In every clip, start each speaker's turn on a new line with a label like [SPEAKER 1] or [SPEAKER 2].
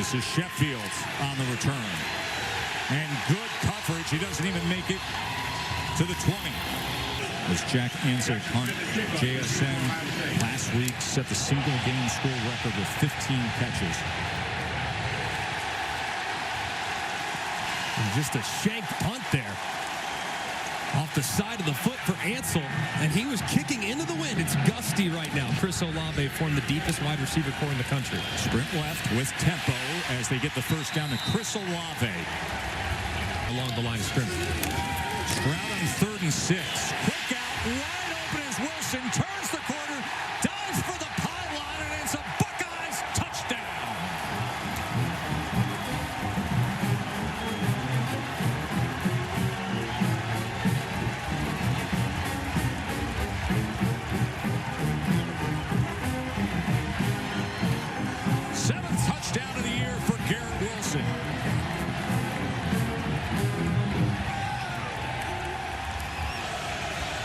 [SPEAKER 1] This is Sheffield on the return. And good coverage. He doesn't even make it to the 20. As Jack Ansel punt, JSN last week set the single game score record with 15 catches.
[SPEAKER 2] And just a shanked punt there. Off the side of the foot for Ansel, and he was kicking into the wind. It's gusty right now. Chris Olave formed the deepest wide receiver core in the country.
[SPEAKER 1] Sprint left with tempo as they get the first down to Chris Olave.
[SPEAKER 2] Along the line of scrimmage.
[SPEAKER 1] Stroud on 3rd and 6. Quick out, wide open as Wilson turns the corner, dives for the pylon, and it's a Buckeyes touchdown. Seventh touchdown of the year for Garrett Wilson.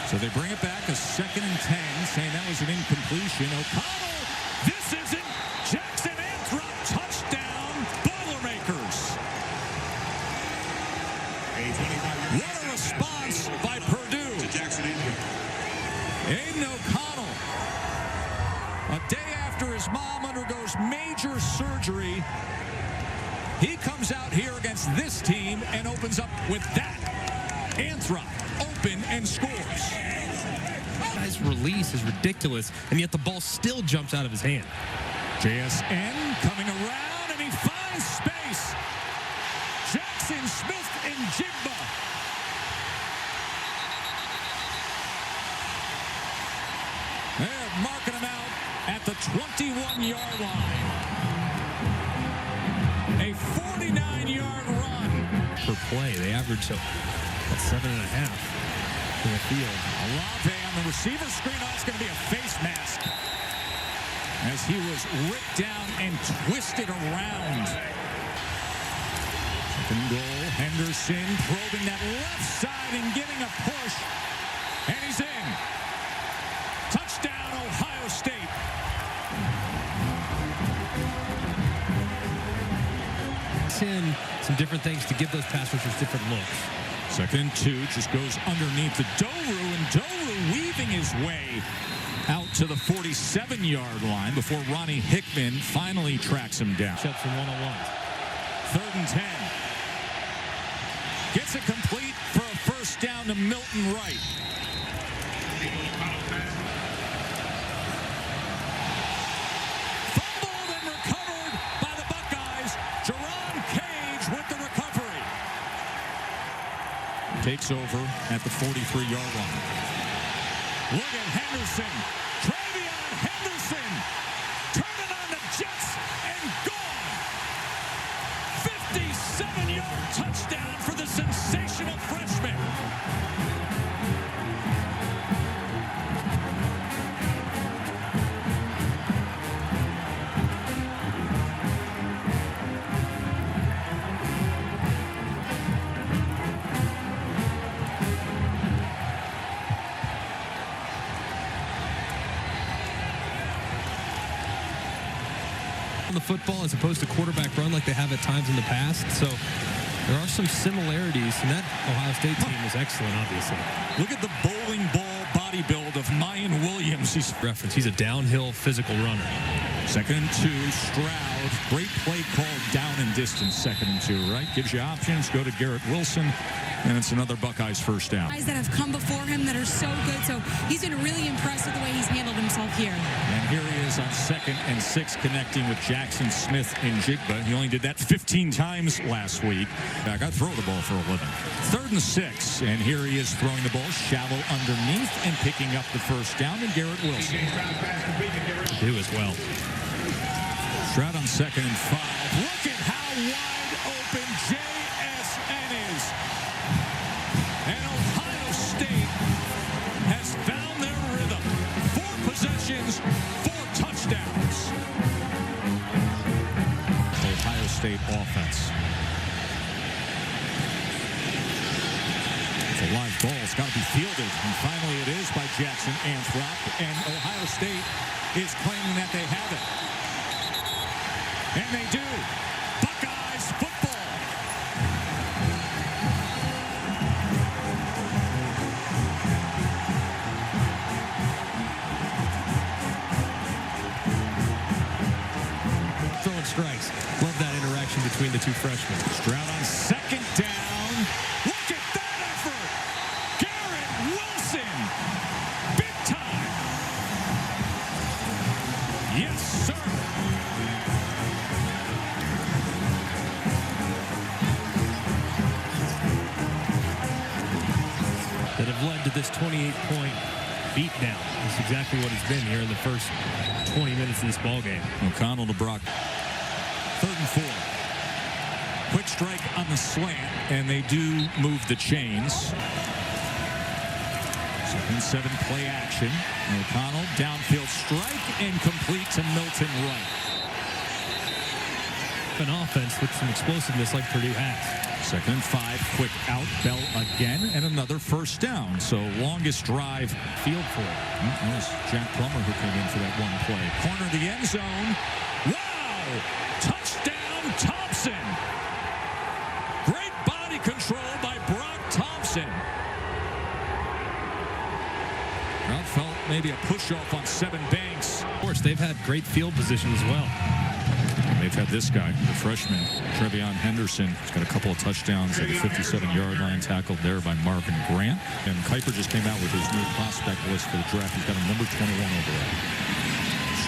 [SPEAKER 1] So they bring it back, a 2nd and 10, saying that was an incompletion. O'Connell, this isn't. Jackson Anthrop, touchdown, Boilermakers. What a response by Purdue. Aiden O'Connell, a day after his mom undergoes major surgery, he comes out here against this team and opens up with that. Anthrop open and scores.
[SPEAKER 2] His release is ridiculous, and yet the ball still jumps out of his hand.
[SPEAKER 1] JSN coming around, and he finds space. Jackson Smith and Jigba. They're marking him out at the 21-yard line. A 49-yard run.
[SPEAKER 2] Per play, they average about 7.5 in the field.
[SPEAKER 1] Olave on the receiver screen. Oh, it's going to be a face mask as he was ripped down and twisted around. 2nd goal. Henderson probing that left side and getting a push. And he's in. Touchdown, Ohio State.
[SPEAKER 2] In some different things to give those pass rushers different looks.
[SPEAKER 1] 2nd and 2, just goes underneath the Doru, and Doru weaving his way out to the 47-yard line before Ronnie Hickman finally tracks him down.
[SPEAKER 2] Shuts from 1-on-1.
[SPEAKER 1] 3rd and 10. Gets it complete for a first down to Milton Wright. Fumbled and recovered by the Buckeyes. Jerron Cage with the recovery. Takes over at the 43-yard line. Look at Henderson. Travion Henderson. Turning on the Jets and gone. 57-yard touchdown for the sensational freshman.
[SPEAKER 2] The football as opposed to quarterback run like they have at times in the past. So there are some similarities, and that Ohio State team is excellent, obviously.
[SPEAKER 1] Look at the bowling ball body build of Mayan Williams.
[SPEAKER 2] He's a downhill physical runner.
[SPEAKER 1] 2nd and 2, Stroud. Great play called down and distance, 2nd and 2, right? Gives you options. Go to Garrett Wilson, and it's another Buckeyes first down.
[SPEAKER 3] Guys that have come before him that are so good, so he's been really impressed with the way he's handled himself here.
[SPEAKER 1] And here he is on 2nd and 6, connecting with Jackson Smith and Jigba. He only did that 15 times last week. I got to throw the ball for a living. 3rd and 6, and here he is throwing the ball shallow underneath and picking up the first down to Garrett Wilson.
[SPEAKER 2] Do as well.
[SPEAKER 1] Stroud on 2nd and 5. Look at how wide open JSN is. And Ohio State has found their rhythm. 4 possessions, 4 touchdowns. Ohio State offense. It's a live ball. It's got to be fielded. And finally it is by Jackson Anthrop. And Ohio State is claiming that they have it. And they do.
[SPEAKER 2] between the two freshmen.
[SPEAKER 1] Stroud on second down. Look at that effort. Garrett Wilson. Big time. Yes, sir.
[SPEAKER 2] That have led to this 28-point beatdown. That's exactly what it's been here in the first 20 minutes of this ball game.
[SPEAKER 1] O'Connell to Brock. 3rd and 4. Quick strike on the slant, and they do move the chains. 2nd and 7, play action. O'Connell, downfield strike, and complete to Milton Wright.
[SPEAKER 2] An offense with some explosiveness like Purdue has.
[SPEAKER 1] 2nd and 5, quick out, Bell again, and another first down. So longest drive.
[SPEAKER 2] Field for it.
[SPEAKER 1] That was Jack Plummer who came in for that one play. Corner of the end zone. Wow! Touchdown Thompson! Great body control by Brock Thompson. Well, felt maybe a push-off on Seven Banks.
[SPEAKER 2] Of course, they've had great field position as well.
[SPEAKER 1] They've had this guy, the freshman, Trevion Henderson. He's got a couple of touchdowns at the 57-yard line, tackled there by Marvin Grant. And Kuiper just came out with his new prospect list for the draft. He's got a number 21 overall.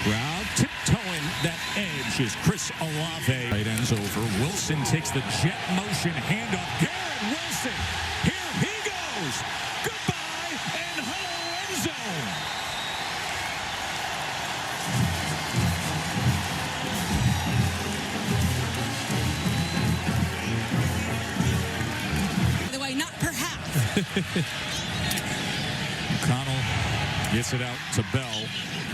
[SPEAKER 1] Stroud tiptoeing that edge is Chris Olave. Tight ends over. Wilson takes the jet motion handoff. Garrett Wilson. Here he goes. Goodbye and hello end zone. O'Connell gets it out to Bell.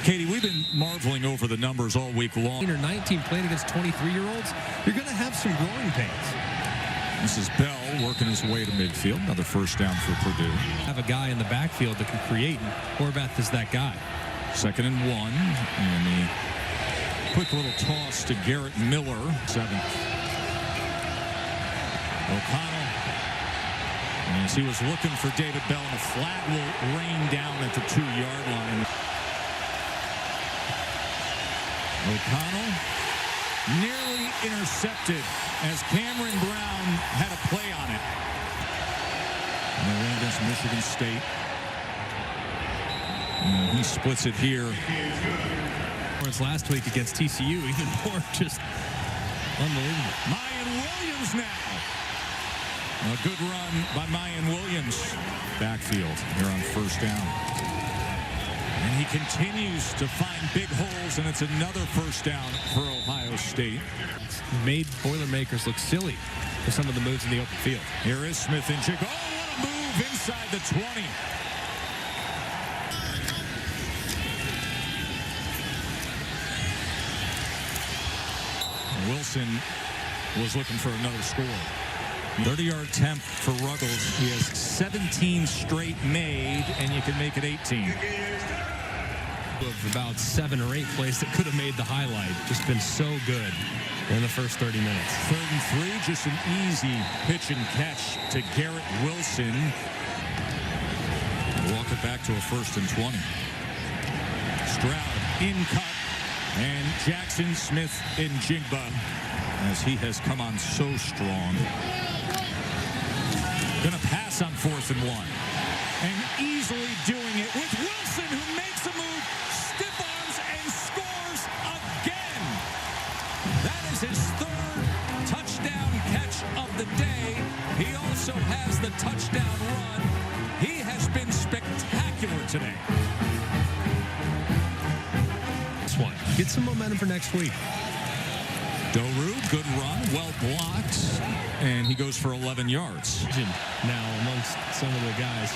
[SPEAKER 1] Katie, we've been marveling over the numbers all week long.
[SPEAKER 2] 19 playing against 23-year-olds, you're going to have some growing pains.
[SPEAKER 1] This is Bell working his way to midfield. Another first down for Purdue.
[SPEAKER 2] Have a guy in the backfield that can create, and Horvath is that guy.
[SPEAKER 1] 2nd and 1, and the quick little toss to Garrett Miller. 7th. O'Connell. As he was looking for David Bell, and a flag will rain down at the 2-yard line. O'Connell nearly intercepted as Cameron Brown had a play on it. And they ran against Michigan State. And he splits it here.
[SPEAKER 2] Whereas last week against TCU, even more just unbelievable.
[SPEAKER 1] Mayan Williams now. A good run by Mayan Williams. Backfield here on first down. And he continues to find big holes, and it's another first down for Ohio State.
[SPEAKER 2] It's made Boilermakers look silly for some of the moves in the open field.
[SPEAKER 1] Here is Smith and Jigga. Oh, what a move inside the 20. Wilson was looking for another score. 30-yard attempt for Ruggles. He has 17 straight made, and you can make it 18.
[SPEAKER 2] Of about 7 or 8 plays that could have made the highlight. Just been so good in the first 30 minutes.
[SPEAKER 1] 3rd and 3, just an easy pitch and catch to Garrett Wilson. Walk it back to a 1st and 20. Stroud in cut, and Jackson Smith in Jigba as he has come on so strong. Going to pass on 4th and 1. And easily doing it with Wilson, who makes a move, stiff arms, and scores again. That is his 3rd touchdown catch of the day. He also has the touchdown run. He has been spectacular today.
[SPEAKER 2] This one. Get some momentum for next week.
[SPEAKER 1] Doru, good run, well blocked, and he goes for 11 yards.
[SPEAKER 2] Now amongst some of the guys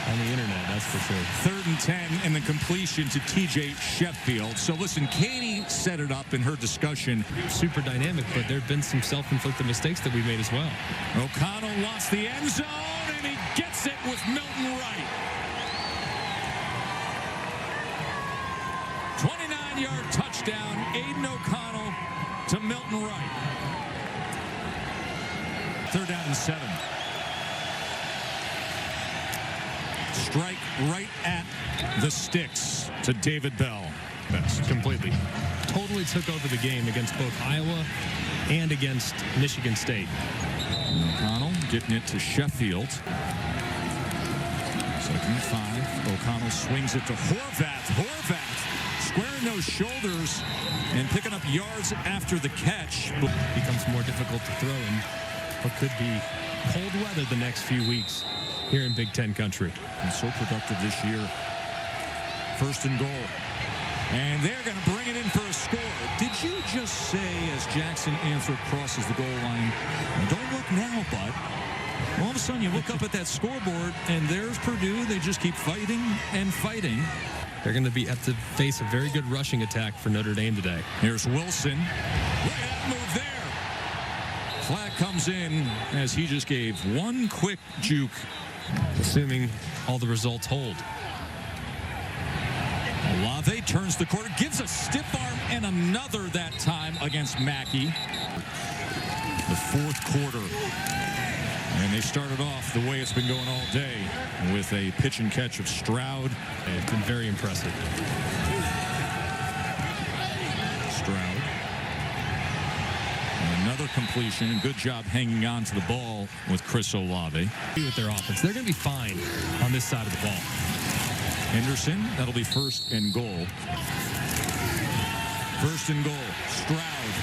[SPEAKER 2] on the internet, that's for sure.
[SPEAKER 1] 3rd and 10, and the completion to TJ Sheffield. So listen, Katie set it up in her discussion.
[SPEAKER 2] Super dynamic, but there have been some self-inflicted mistakes that we made as well.
[SPEAKER 1] O'Connell wants the end zone, and he gets it with Milton Wright. 29-yard touchdown, Aiden O'Connell to Milton Wright. 3rd down and 7. Strike right at the sticks to David Bell.
[SPEAKER 2] Best. Completely. Totally took over the game against both Iowa and against Michigan State.
[SPEAKER 1] O'Connell getting it to Sheffield. 2nd and 5. O'Connell swings it to Horvath. Horvath squaring those shoulders and picking up yards after the catch.
[SPEAKER 2] Becomes more difficult to throw in what could be cold weather the next few weeks here in Big Ten country.
[SPEAKER 1] And so productive this year. 1st and goal. And they're going to bring it in for a score. Did you just say as Jackson Anthrop crosses the goal line, don't look now, bud? All of a sudden, you look up at that scoreboard, and there's Purdue. They just keep fighting and fighting.
[SPEAKER 2] They're going to be have to face a very good rushing attack for Notre Dame today.
[SPEAKER 1] Here's Wilson. Look at that move there. Flag comes in as he just gave one quick juke.
[SPEAKER 2] Assuming all the results hold.
[SPEAKER 1] Olave turns the corner, gives a stiff arm, and another that time against Mackey. The 4th quarter. And they started off the way it's been going all day with a pitch and catch of Stroud.
[SPEAKER 2] It's been very impressive.
[SPEAKER 1] Stroud. And another completion. Good job hanging on to the ball with Chris Olave.
[SPEAKER 2] With their offense, they're going to be fine on this side of the ball.
[SPEAKER 1] Henderson, that'll be 1st and goal. 1st and goal. Stroud.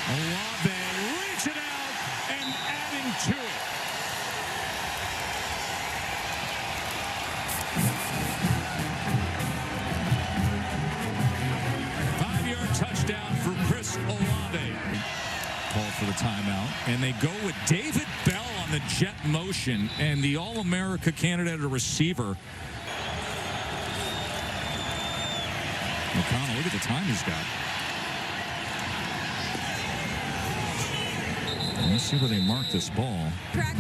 [SPEAKER 1] Olave reaching out and adding to it. Five-yard touchdown for Chris Olave. Called for the timeout, and they go with David Bell on the jet motion, and the All-America candidate, a receiver. O'Connell, look at the time he's got. Let's see where they mark this ball.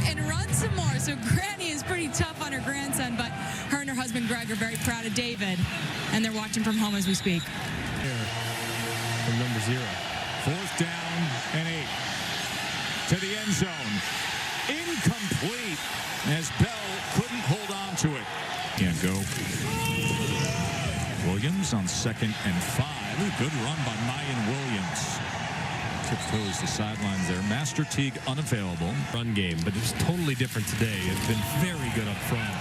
[SPEAKER 3] And run some more. So Granny is pretty tough on her grandson, but her and her husband Greg are very proud of David, and they're watching from home as we speak.
[SPEAKER 2] Here from number 0.
[SPEAKER 1] 4th down and 8. To the end zone. Incomplete as Bell couldn't hold on to it. Can't go. Williams on 2nd and 5. A good run by Mayan Williams. Tiptoes the sidelines there. Master Teague unavailable.
[SPEAKER 2] Run game, but it's totally different today. It's been very good up front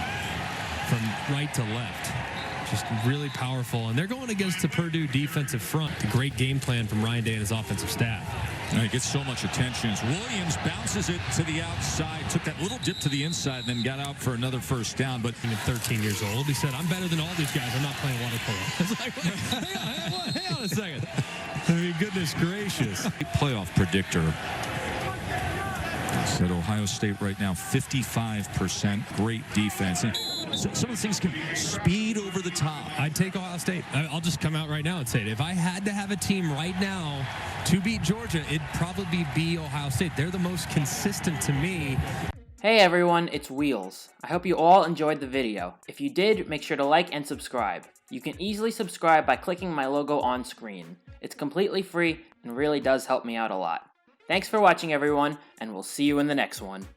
[SPEAKER 2] from right to left. Just really powerful. And they're going against the Purdue defensive front. A great game plan from Ryan Day and his offensive staff.
[SPEAKER 1] And it gets so much attention as Williams bounces it to the outside, took that little dip to the inside, and then got out for another 1st down. But
[SPEAKER 2] 13 years old, he said, "I'm better than all these guys. I'm not playing water polo." It's like, hang on a second. I mean, goodness gracious.
[SPEAKER 1] Playoff predictor. Said Ohio State right now, 55%. Great defense. And some of the things can speed over the top.
[SPEAKER 2] I'd take Ohio State. I'll just come out right now and say it. If I had to have a team right now to beat Georgia, it'd probably be Ohio State. They're the most consistent to me.
[SPEAKER 4] Hey everyone, it's Wheels. I hope you all enjoyed the video. If you did, make sure to like and subscribe. You can easily subscribe by clicking my logo on screen. It's completely free and really does help me out a lot. Thanks for watching everyone, and we'll see you in the next one.